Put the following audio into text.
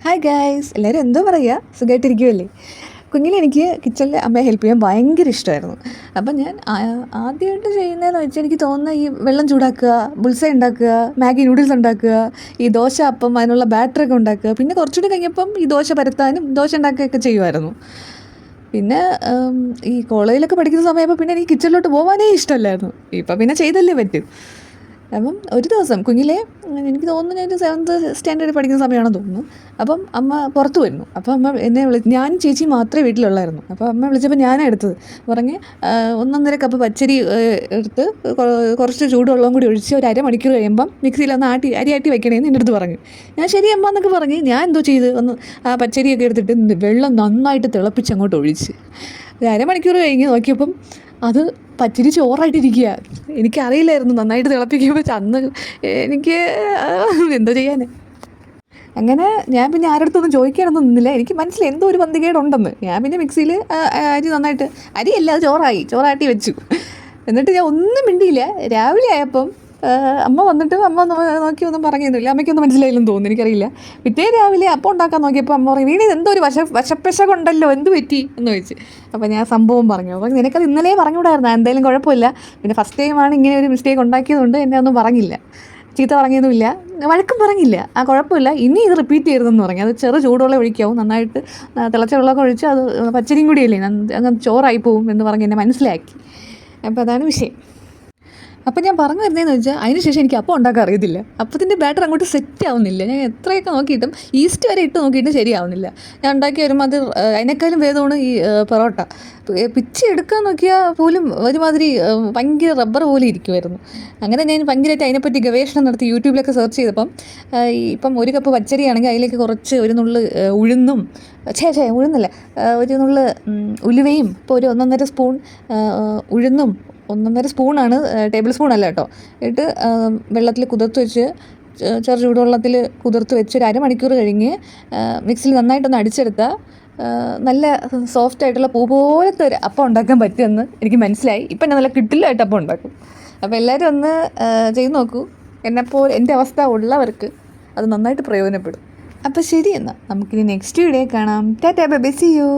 Hi guys, എല്ലാവരും എന്തോ പറയുക, സുഖമായിട്ടിരിക്കുമല്ലേ? കുഞ്ഞിലെനിക്ക് കിച്ചണിൽ അമ്മയെ ഹെൽപ്പ് ചെയ്യാൻ ഭയങ്കര ഇഷ്ടമായിരുന്നു. അപ്പം ഞാൻ ആദ്യമായിട്ട് ചെയ്യുന്നതെന്ന് വെച്ചാൽ എനിക്ക് തോന്നുന്ന ഈ വെള്ളം ചൂടാക്കുക, ബുൾസൈ ഉണ്ടാക്കുക, മാഗി നൂഡിൽസ് ഉണ്ടാക്കുക, ഈ ദോശ അപ്പം അതിനുള്ള ബാറ്ററൊക്കെ ഉണ്ടാക്കുക. പിന്നെ കുറച്ചുകൂടി കഴിഞ്ഞപ്പം ഈ ദോശ പരത്താനും ദോശ ഉണ്ടാക്കുകയൊക്കെ ചെയ്യുമായിരുന്നു. പിന്നെ ഈ കോളേജിലൊക്കെ പഠിക്കുന്ന സമയപ്പോൾ പിന്നെ എനിക്ക് കിച്ചണിലോട്ട് പോകാനേ ഇഷ്ടമല്ലായിരുന്നു. ഇപ്പം പിന്നെ ചെയ്തല്ലേ പറ്റും. അപ്പം ഒരു ദിവസം കുഞ്ഞിലെ എനിക്ക് തോന്നുന്നു ഞാൻ 7th സ്റ്റാൻഡേർഡിൽ പഠിക്കുന്ന സമയമാണെന്ന് തോന്നുന്നു. അപ്പം അമ്മ പുറത്ത് വരുന്നു. അപ്പോൾ അമ്മ എന്നെ ഞാനും ചേച്ചി മാത്രമേ വീട്ടിലുള്ളായിരുന്നു. അപ്പോൾ അമ്മ വിളിച്ചപ്പോൾ ഞാനാണ് എടുത്തത്. പറഞ്ഞ് 1.5 കപ്പ് പച്ചരി എടുത്ത് കുറച്ച് ചൂടുവെള്ളം കൂടി ഒഴിച്ച് ഒരു അരമണിക്കൂർ കഴിയുമ്പം മിക്സിയിലൊന്ന് അരി ആട്ടി വെക്കണേന്ന് എൻ്റെ അടുത്ത് പറഞ്ഞു. ഞാൻ ശരി അമ്മ എന്നൊക്കെ പറഞ്ഞ് ഞാൻ എന്തോ ചെയ്ത് ഒന്ന് ആ പച്ചരിയൊക്കെ എടുത്തിട്ട് വെള്ളം നന്നായിട്ട് തിളപ്പിച്ച് അങ്ങോട്ട് ഒഴിച്ച് ഒരു അരമണിക്കൂർ കഴിഞ്ഞ് നോക്കിയപ്പം അത് പച്ചരി ചോറായിട്ടിരിക്കുക. എനിക്കറിയില്ലായിരുന്നു നന്നായിട്ട് തിളപ്പിക്കുമ്പോൾ അന്ന് എനിക്ക് എന്തോ ചെയ്യാൻ. അങ്ങനെ ഞാൻ പിന്നെ ആരുടെ ചോദിക്കാനൊന്നും നിന്നില്ല. എനിക്ക് മനസ്സിലായി എന്തോ ഒരു പന്തികേടുണ്ടെന്ന്. ഞാൻ പിന്നെ മിക്സിയിൽ അരി നന്നായിട്ട് അരിയല്ല അത് ചോറാട്ടി വെച്ചു. എന്നിട്ട് ഞാൻ ഒന്നും മിണ്ടിയില്ല. രാവിലെ ആയപ്പം അമ്മ വന്നിട്ട് അമ്മ നോക്കി ഒന്നും പറഞ്ഞൊന്നുമില്ല. അമ്മയ്ക്കൊന്നും മനസ്സിലായില്ലെന്ന് തോന്നുന്നു, എനിക്കറിയില്ല. പിറ്റേ രാവിലെ അപ്പം ഉണ്ടാക്കാൻ നോക്കിയപ്പോൾ അമ്മ പറയും, വീണി എന്തോ ഒരു വശപ്പശ കൊണ്ടല്ലോ, എന്ത് പറ്റി എന്ന് ചോദിച്ചു. അപ്പോൾ ഞാൻ സംഭവം പറഞ്ഞു. അപ്പോൾ നിനക്കത് ഇന്നലെ പറഞ്ഞുകൂടായിരുന്നു, എന്തായാലും കുഴപ്പമില്ല. പിന്നെ ഫസ്റ്റ് ടൈമാണ് ഇങ്ങനെ ഒരു മിസ്റ്റേക്ക് ഉണ്ടാക്കിയതുകൊണ്ട് എന്നെ ഒന്നും പറഞ്ഞില്ല, ചീത്ത പറഞ്ഞൊന്നുമില്ല, വഴക്കും പറഞ്ഞില്ല. കുഴപ്പമില്ല, ഇനി ഇത് റിപ്പീറ്റ് ചെയ്യരുതെന്ന് പറഞ്ഞു. അത് ചൂടുവെള്ളം ഒഴിക്കാവും, നന്നായിട്ട് തിളച്ച വെള്ളമൊക്കെ ഒഴിച്ച് അത് പച്ചരിയും കൂടിയല്ലേ അങ്ങ് ചോറായി പോവും എന്ന് പറഞ്ഞ് എന്നെ മനസ്സിലാക്കി. അപ്പോൾ അതാണ് വിഷയം. അപ്പോൾ ഞാൻ പറഞ്ഞു വരുന്നതെന്ന് വെച്ചാൽ അതിന് ശേഷം എനിക്ക് അപ്പം ഉണ്ടാക്കാൻ അറിയത്തില്ല. അപ്പത്തിൻ്റെ ബാറ്റർ അങ്ങോട്ട് സെറ്റ് ആവുന്നില്ല. ഞാൻ എത്രയൊക്കെ നോക്കിയിട്ടും ഈസ്റ്റ് വരെ ഇട്ട് നോക്കിയിട്ടും ശരിയാവുന്നില്ല. ഞാൻ ഉണ്ടാക്കി വരുമ്പോൾ അത് അതിനേക്കാളും ഭേദമാണ് ഈ പൊറോട്ട. പിച്ചി എടുക്കാൻ നോക്കിയാൽ പോലും ഒരുമാതിരി ഭയങ്കര റബ്ബർ പോലെ ഇരിക്കുമായിരുന്നു. അങ്ങനെ ഞാൻ ഭയങ്കരമായിട്ട് അതിനെപ്പറ്റി ഗവേഷണം നടത്തി യൂട്യൂബിലൊക്കെ സെർച്ച് ചെയ്തപ്പം ഇപ്പം 1 കപ്പ് പച്ചരിയാണെങ്കിൽ അതിലേക്ക് കുറച്ച് ഒരു നുള്ള് ഉഴുന്നും ഉഴുന്നല്ല ഒരു നുള്ള് ഉലുവയും ഇപ്പോൾ ഒരു 1.5 സ്പൂൺ ഉഴുന്നും 1.5 സ്പൂണാണ്, ടേബിൾ സ്പൂൺ അല്ല കേട്ടോ, ഇട്ട് വെള്ളത്തിൽ കുതിർത്ത് വെച്ച് ചെറു ചൂടുവെള്ളത്തിൽ കുതിർത്ത് വെച്ച് ഒരു അരമണിക്കൂർ കഴിഞ്ഞ് മിക്സിയിൽ നന്നായിട്ടൊന്ന് അടിച്ചെടുത്താൽ നല്ല സോഫ്റ്റ് ആയിട്ടുള്ള പൂ പോലത്തെ ഒരു അപ്പം ഉണ്ടാക്കാൻ പറ്റുമെന്ന് എനിക്ക് മനസ്സിലായി. ഇപ്പം ഞാൻ നല്ല കിട്ടില്ലായിട്ട് അപ്പം ഉണ്ടാക്കും. അപ്പോൾ എല്ലാവരും ഒന്ന് ചെയ്ത് നോക്കൂ. എന്നെപ്പോൾ എൻ്റെ അവസ്ഥ ഉള്ളവർക്ക് അത് നന്നായിട്ട് പ്രയോജനപ്പെടും. അപ്പോൾ ശരി, എന്നാൽ നമുക്കിനി നെക്സ്റ്റ് വീഡിയോ കാണാം. Tata bye bye, see U.